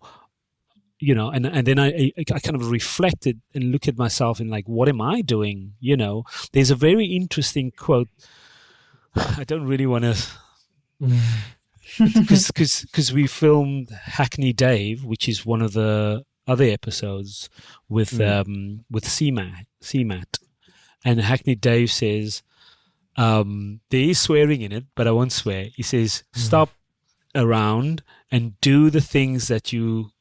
and then I kind of reflected and look at myself and like, what am I doing? There's a very interesting quote. I don't really want to, because we filmed Hackney Dave, which is one of the other episodes with CMAT, and Hackney Dave says, there is swearing in it, but I won't swear. He says, stop around and do the things that you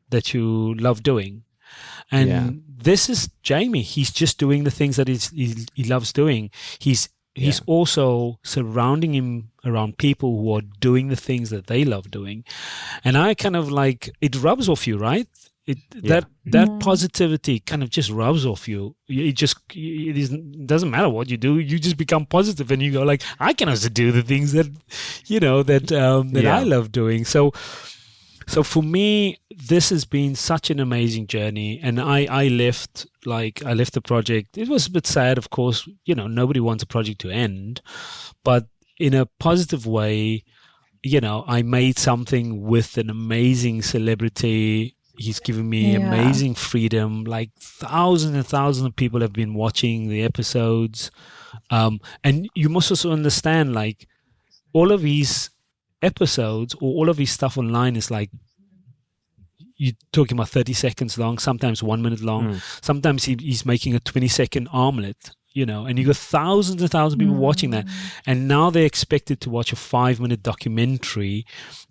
love doing. And this is Jamie. He's just doing the things that he loves doing. He's also surrounding him around people who are doing the things that they love doing. And I kind of like, it rubs off you, right? That positivity kind of just rubs off you. It doesn't matter what you do. You just become positive, and you go like, I can also do the things that, I love doing. So for me, this has been such an amazing journey. And I left the project. It was a bit sad, of course. Nobody wants a project to end, but in a positive way, I made something with an amazing celebrity. He's given me amazing freedom. Like thousands and thousands of people have been watching the episodes. And you must also understand, like, all of these episodes or all of his stuff online is like, you're talking about 30 seconds long, sometimes 1 minute long. Sometimes he's making a 20-second omelet, and you got thousands and thousands of people watching that. And now they're expected to watch a 5-minute documentary,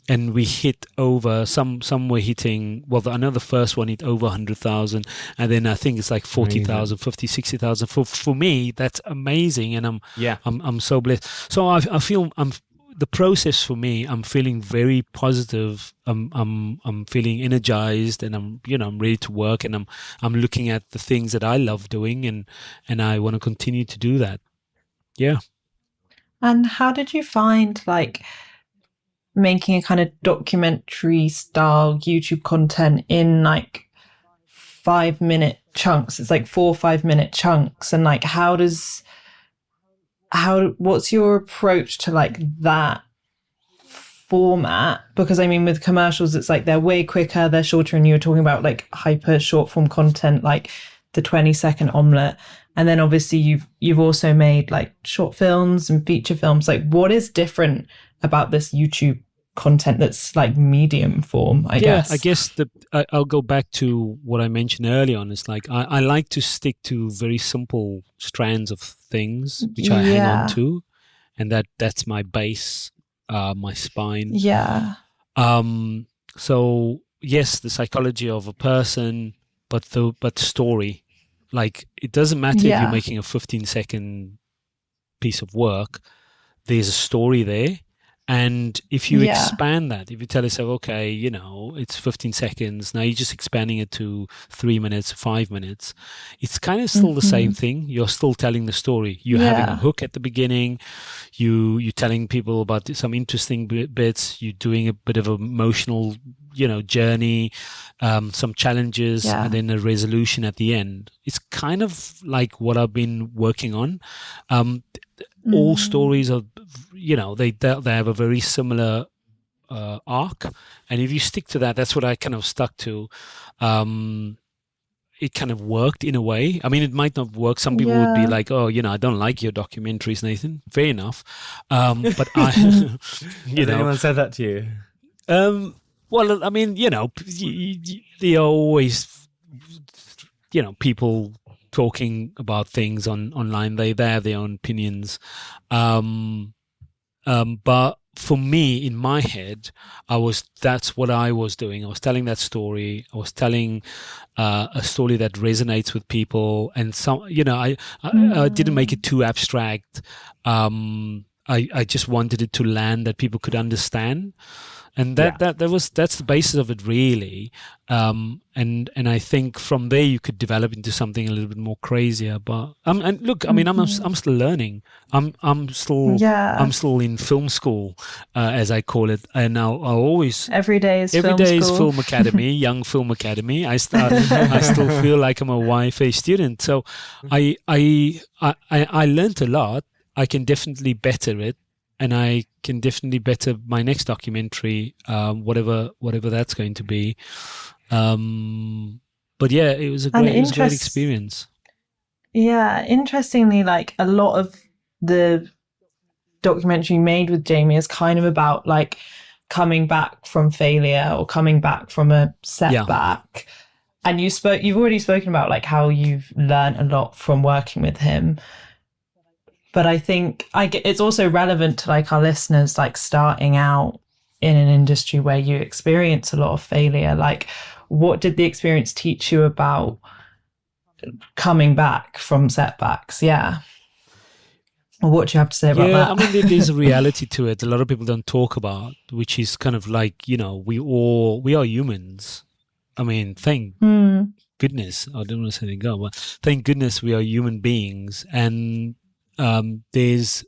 and we hit over, some were hitting, well, I know the first one hit over 100,000, and then I think it's like 40,000, 50, 60,000. For me, that's amazing, and I'm so blessed. So I feel the process for me, I'm feeling very positive. I'm feeling energized, and I'm ready to work, and I'm looking at the things that I love doing, and I want to continue to do that. Yeah. And how did you find like making a kind of documentary style YouTube content in like 5-minute chunks? It's like 4 or 5-minute chunks, and like what's your approach to like that format? Because I mean, with commercials, it's like they're way quicker, they're shorter, and you were talking about like hyper short form content, like the 20-second omelet. And then obviously you've also made like short films and feature films. Like, what is different about this YouTube content that's like medium form, I guess? I guess I'll go back to what I mentioned earlier on. It's like I like to stick to very simple strands of things which I hang on to, and that's my base, my spine. Yeah. So yes, the psychology of a person, but story. Like, it doesn't matter if you're making a 15-second piece of work. There's a story there. And if you expand that, if you tell yourself, okay, it's 15 seconds, now you're just expanding it to 3 minutes, 5 minutes, it's kind of still the same thing. You're still telling the story. You're having a hook at the beginning. You're telling people about some interesting bits. You're doing a bit of emotional, journey, some challenges, and then a resolution at the end. It's kind of like what I've been working on. All stories are, they have a very similar arc, and if you stick to that, that's what I kind of stuck to. It kind of worked in a way. I mean, it might not work. Some people would be like, "Oh, I don't like your documentaries, Nathan." Fair enough, but I, Has anyone said that to you? Well, I mean, they are always, people talking about things online. They have their own opinions. But for me, in my head, that's what I was doing. I was telling that story. I was telling a story that resonates with people. And I didn't make it too abstract. I I just wanted it to land that people could understand, and that's the basis of it, really. And I think from there you could develop into something a little bit more crazier. But and look, I mean, I'm still learning. I'm still in film school, as I call it, and I'll always every day is Film Academy, Young Film Academy. I still feel like I'm a YFA student. So I learned a lot. I can definitely better it, and I can definitely better my next documentary, whatever that's going to be. But yeah, it was a great experience. Yeah, interestingly, like a lot of the documentary made with Jamie is kind of about like coming back from failure or coming back from a setback. Yeah. And you've already spoken about like how you've learned a lot from working with him. But I think it's also relevant to like our listeners, like starting out in an industry where you experience a lot of failure. Like, what did the experience teach you about coming back from setbacks? Yeah. What do you have to say about that? Yeah, I mean, there's a reality to it. A lot of people don't talk about, which is kind of like, we are humans. I mean, thank goodness. I don't want to say thank God, but thank goodness we are human beings. And there's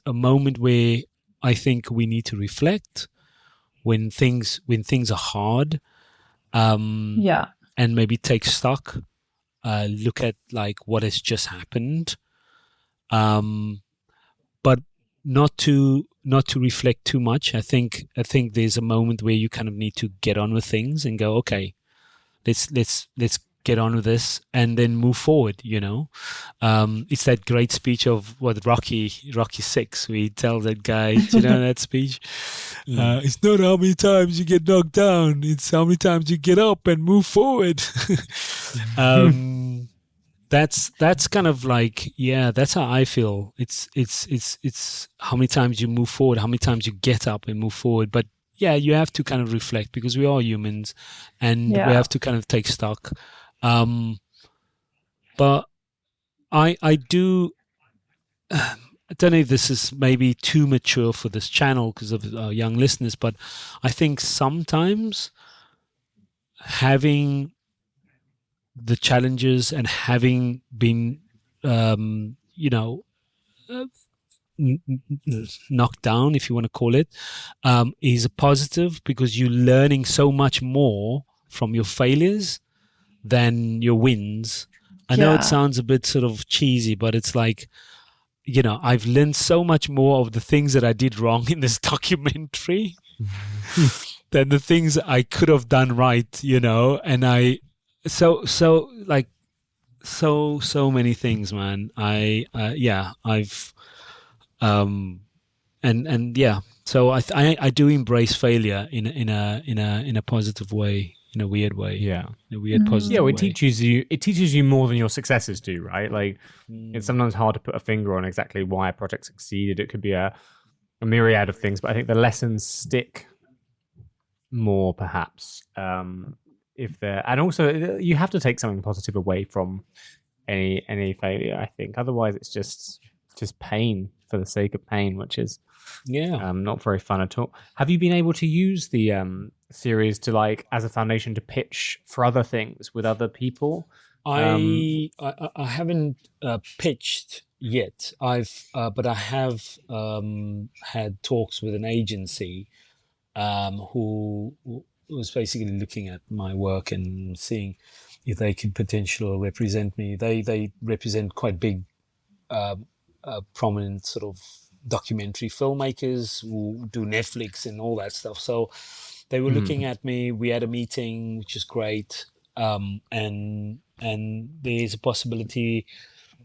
a moment where I think we need to reflect when things are hard, and maybe take stock, look at like what has just happened, but not to reflect too much. I think there's a moment where you kind of need to get on with things and go, okay, let's get on with this and then move forward. It's that great speech of Rocky 6, where he tells that guy, that speech? It's not how many times you get knocked down, it's how many times you get up and move forward. That's kind of like, that's how I feel. It's how many times you move forward, how many times you get up and move forward. But you have to kind of reflect, because we are humans, and we have to kind of take stock. But I do. I don't know if this is maybe too mature for this channel because of our young listeners, but I think sometimes having the challenges and having been, knocked down, if you want to call it, is a positive, because you're learning so much more from your failures than your wins. I know it sounds a bit sort of cheesy, but it's like, I've learned so much more of the things that I did wrong in this documentary than the things I could have done right, and so many things, man. I've so I do embrace failure in a positive way, in a weird way. Yeah. In a weird positive way. It teaches you more than your successes do, right? Like, it's sometimes hard to put a finger on exactly why a project succeeded. It could be a myriad of things, but I think the lessons stick more, perhaps, if they're, and also you have to take something positive away from any failure, I think. Otherwise it's just pain for the sake of pain, which is not very fun at all. Have you been able to use the series to, like, as a foundation to pitch for other things with other people? I haven't pitched yet. But I have had talks with an agency who was basically looking at my work and seeing if they could potentially represent me. They represent quite big, prominent sort of documentary filmmakers who do Netflix and all that stuff. So they were looking at me. We had a meeting, which is great, and there's a possibility.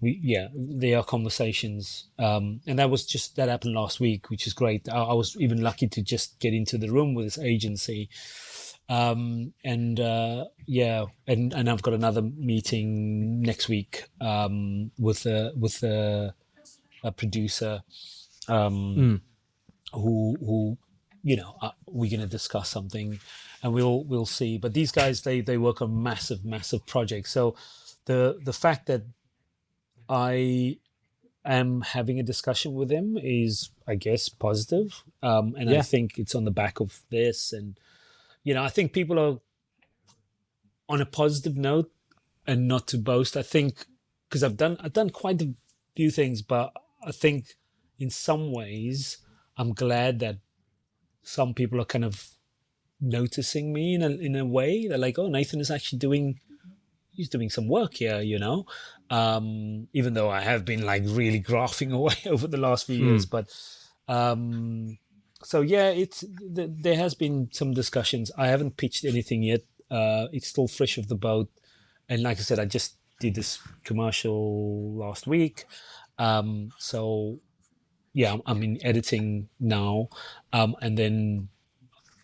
There are conversations, and that happened last week, which is great. I was even lucky to just get into the room with this agency, and I've got another meeting next week with a producer who we're going to discuss something, and we'll see. But these guys, they work on massive projects. So the fact that I am having a discussion with him is, I guess, positive. And I think it's on the back of this. And, I think people are on a positive note, and not to boast. I think, because I've done quite a few things, but I think in some ways I'm glad that some people are kind of noticing me in a way. They're like, oh, Nathan is actually he's doing some work here, even though I have been like really grafting away over the last few years. But so yeah, there has been some discussions. I haven't pitched anything yet. It's still fresh off the boat. And like I said, I just did this commercial last week. So yeah, I'm in editing now. And then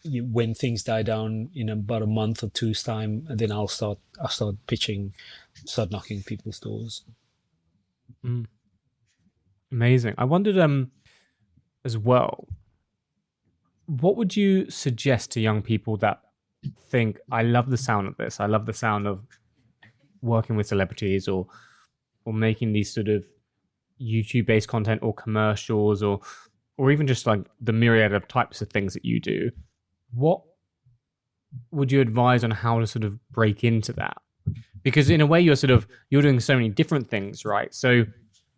when things die down in about a month or two's time, and then I'll start pitching, start knocking people's doors. Amazing. I wondered as well, what would you suggest to young people that think, I love the sound of this, I love the sound of working with celebrities or making these sort of YouTube based content or commercials or even just like the myriad of types of things that you do? What would you advise on how to sort of break into that? Because in a way you're doing so many different things, right? So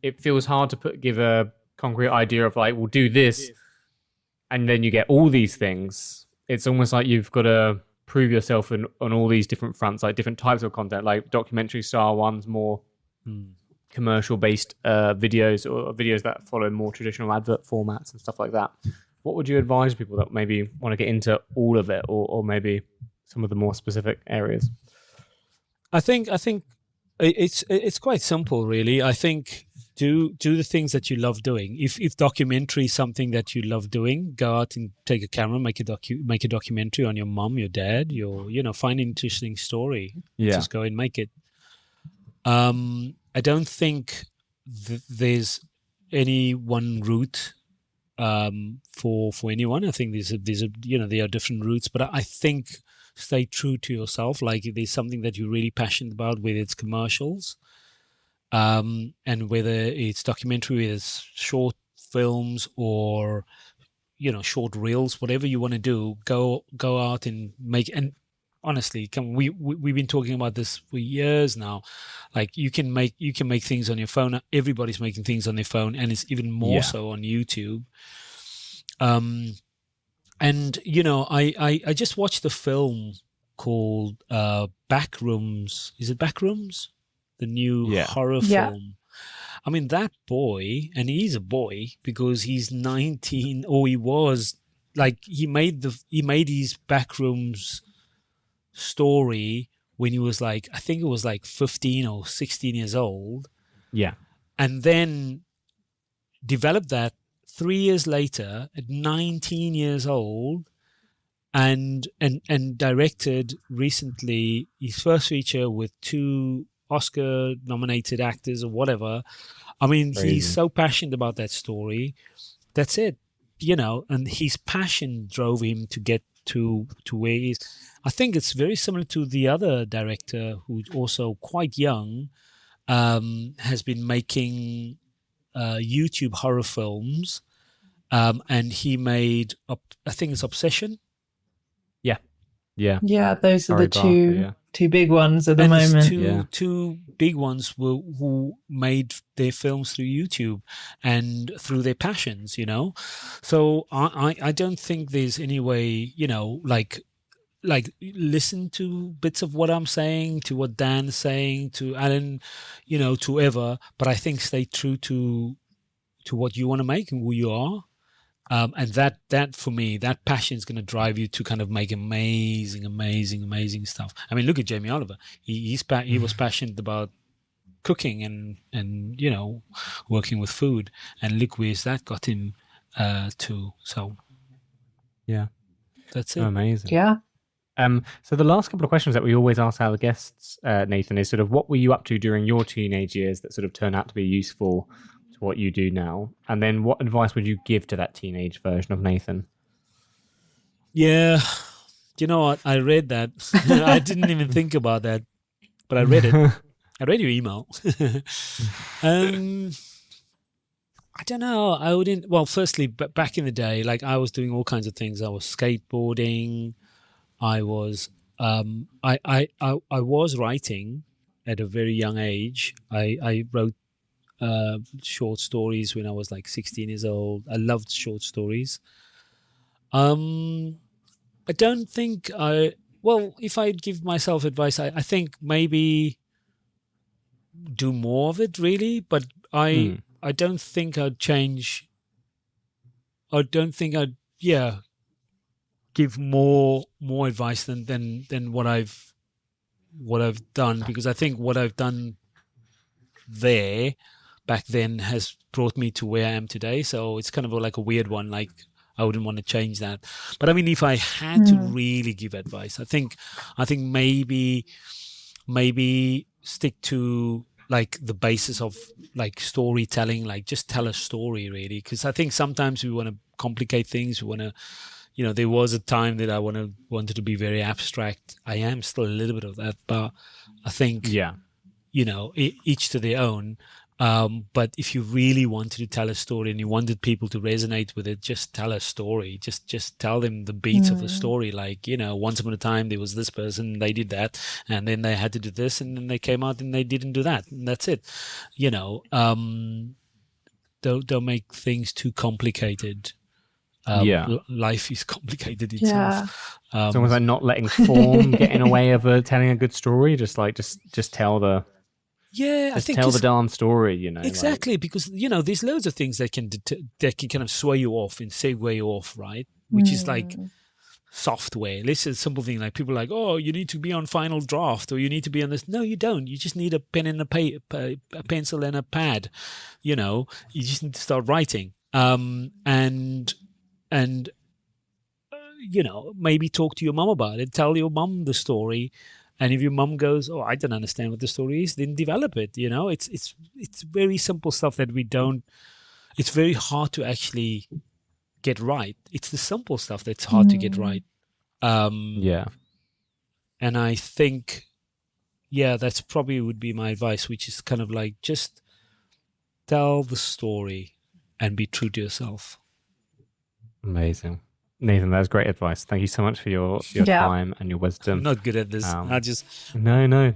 it feels hard to give a concrete idea of like, we'll do this and then you get all these things. It's almost like you've got to prove yourself on all these different fronts, like different types of content, like documentary style ones, more commercial based videos, or videos that follow more traditional advert formats and stuff like that. What would you advise people that maybe want to get into all of it, or maybe some of the more specific areas? I think it's quite simple, really. I think do the things that you love doing. If documentary is something that you love doing, go out and take a camera, make a documentary on your mom, your dad, find an interesting story. Yeah. Just go and make it. I don't think there's any one route for anyone. I think there are different routes, but I think stay true to yourself. Like if there's something that you're really passionate about, whether it's commercials, and whether it's documentary, whether it's short films or short reels, whatever you want to do, go out and make. And honestly, we've been talking about this for years now. Like you can make things on your phone. Everybody's making things on their phone, and it's even more so on YouTube. And I just watched a film called Backrooms. Is it Backrooms? The new horror film. I mean, that boy, and he's a boy because he's 19, or he was, like, he made his Backrooms story when he was like, I think it was like 15 or 16 years old. Yeah. And then developed that 3 years later at 19 years old, and directed recently his first feature with 2 Oscar-nominated actors or whatever. I mean, Crazy. He's so passionate about that story. That's it, and his passion drove him to get to where he is. I think it's very similar to the other director who's also quite young, has been making YouTube horror films, and he made, I think it's Obsession. Yeah, those are Sorry, the two big ones at the moment. Two big ones who made their films through YouTube and through their passions, So I don't think there's any way, like listen to bits of what I'm saying, to what Dan's saying, to Alan, to whoever, but I think stay true to what you want to make and who you are. And that for me, that passion is going to drive you to kind of make amazing stuff. I mean, look at Jamie Oliver. He was passionate about cooking and working with food, and look where that got him to. So yeah, that's it. Amazing. Yeah. So the last couple of questions that we always ask our guests, Nathan, is sort of what were you up to during your teenage years that sort of turned out to be useful to what you do now? And then what advice would you give to that teenage version of Nathan? Yeah. You know what? I read that. I didn't even think about that, but I read it. I read your email. I don't know. I wouldn't. Well, firstly, back in the day, like I was doing all kinds of things. I was skateboarding. I was, I was writing at a very young age. I wrote short stories when I was like 16 years old. I loved short stories. I don't think well, if I give myself advice, I think maybe do more of it really, but I don't think I'd change. I don't think I'd, give more advice than what I've done, because I think what I've done there back then has brought me to where I am today. So it's kind of like a weird one. Like I wouldn't want to change that. But I mean, if I had to really give advice, I think maybe stick to like the basis of like storytelling, like just tell a story really. Because I think sometimes we want to complicate things. We want to, there was a time that I wanted to be very abstract. I am still a little bit of that, but I think, each to their own. But if you really wanted to tell a story and you wanted people to resonate with it, just tell a story. Just tell them the beats of the story. Like, once upon a time there was this person, they did that, and then they had to do this, and then they came out and they didn't do that, and that's it. Don't make things too complicated. Life is complicated itself. It's almost like not letting form get in the way of telling a good story. Just tell the I think tell the darn story. Exactly, because there's loads of things that can kind of sway you off and segue you off, right? Which is like software. This is a simple thing. Like people are like, oh, you need to be on Final Draft, or you need to be on this. No, you don't. You just need a pen and a pencil and a pad. You just need to start writing. And maybe talk to your mum about it. Tell your mum the story, and if your mum goes, "Oh, I don't understand what the story is," then develop it. It's very simple stuff that we don't. It's very hard to actually get right. It's the simple stuff that's hard to get right. And I think, that's probably would be my advice, which is kind of like just tell the story and be true to yourself. Amazing. Nathan, that was great advice. Thank you so much for your time and your wisdom. I'm not good at this. I just... No. It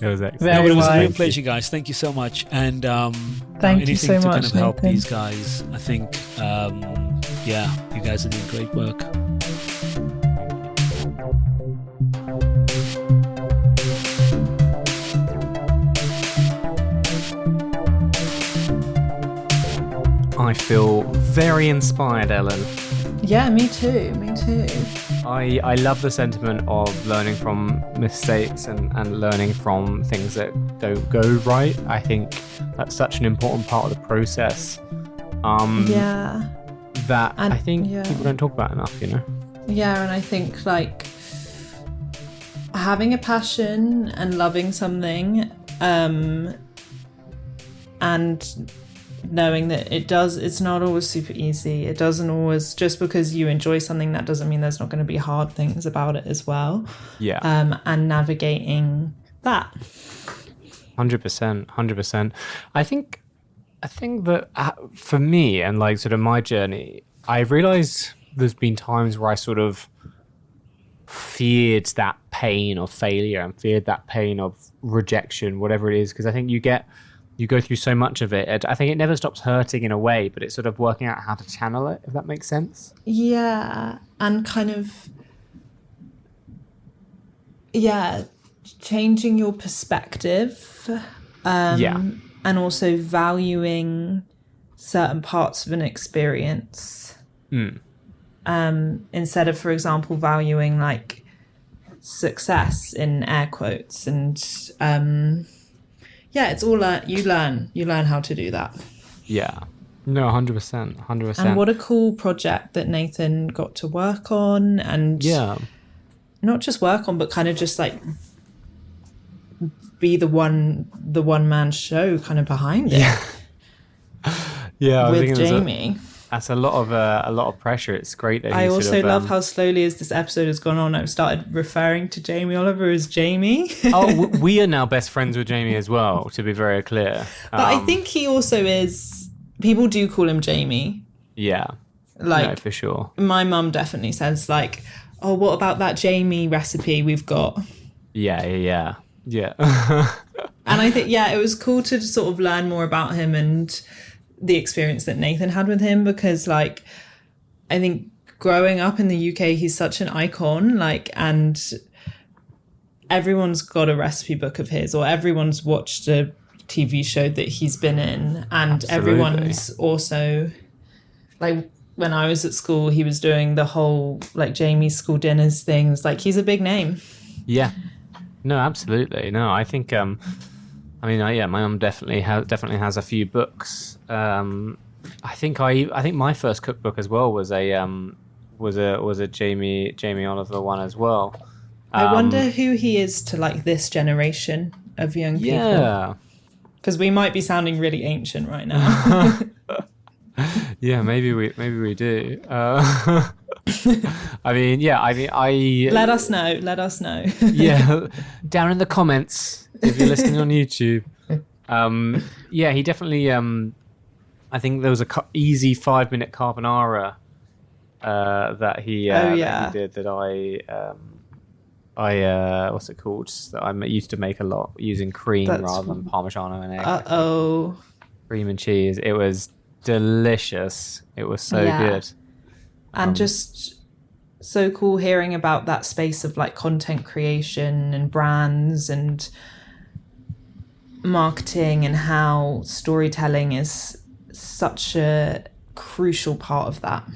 was excellent. But it was a real pleasure, guys. Thank you so much. And thank you so to much, kind of help Nathan. these guys, I think, you guys are doing great work. I feel very inspired, Ellen. Yeah, me too. I love the sentiment of learning from mistakes and learning from things that don't go right. I think that's such an important part of the process. That I think people don't talk about enough, Yeah, and I think like having a passion and loving something, and knowing that it's not always super easy. It doesn't always, just because you enjoy something, that doesn't mean there's not going to be hard things about it as well. And navigating that. 100%. I think that for me and like sort of my journey, I realized there's been times where I sort of feared that pain of failure and feared that pain of rejection, whatever it is, because I think you go through so much of it. I think it never stops hurting in a way, but it's sort of working out how to channel it, if that makes sense. Yeah, and kind of, changing your perspective. And also valuing certain parts of an experience. Instead of, for example, valuing like success in air quotes and... it's all you learn how to do that. No, 100%. And what a cool project that Nathan got to work on, and not just work on, but kind of just like be the one man show kind of behind it. I with Jamie. That's a lot of pressure. It's great that I also sort of, love how slowly as this episode has gone on, I've started referring to Jamie Oliver as Jamie. We are now best friends with Jamie as well, to be very clear. But I think he also is. People do call him Jamie. Yeah. Like, no, for sure. My mum definitely says, like, oh, what about that Jamie recipe we've got? Yeah. And I think, it was cool to sort of learn more about him and the experience that Nathan had with him, because, like, I think growing up in the UK, he's such an icon, like, and everyone's got a recipe book of his, or everyone's watched a TV show that he's been in, and everyone's also, like, when I was at school, he was doing the whole, like, Jamie's school dinners things. Like, he's a big name. Yeah. No, absolutely. No, I think, my mum definitely has a few books. I think my first cookbook as well was a Jamie Oliver one as well. I wonder who he is to, like, this generation of young people. Yeah. Because we might be sounding really ancient right now. Yeah, maybe we do. Let us know. Yeah, down in the comments if you're listening on YouTube. He definitely. I think there was a easy 5-minute carbonara that he did that I what's it called? That I used to make a lot using cream rather than Parmigiano and egg. Cream and cheese. It was delicious. It was so good. And just so cool hearing about that space of, like, content creation and brands and marketing, and how storytelling is such a crucial part of that.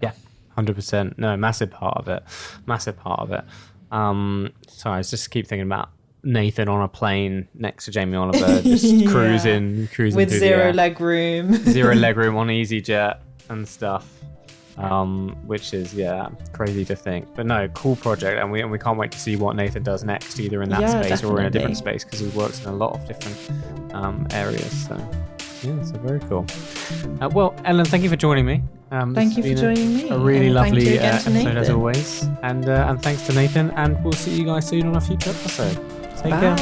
Yeah, 100%. No, massive part of it. Sorry, I just keep thinking about Nathan on a plane next to Jamie Oliver, just cruising with zero leg room on EasyJet and stuff, which is crazy to think. But no, cool project, and we can't wait to see what Nathan does next, either in that space or in a different space, because he works in a lot of different areas. So very cool. Well, Ellen, thank you for joining me. Thank you for joining me. A really lovely episode as always, and thanks to Nathan, and we'll see you guys soon on a future episode. Take care.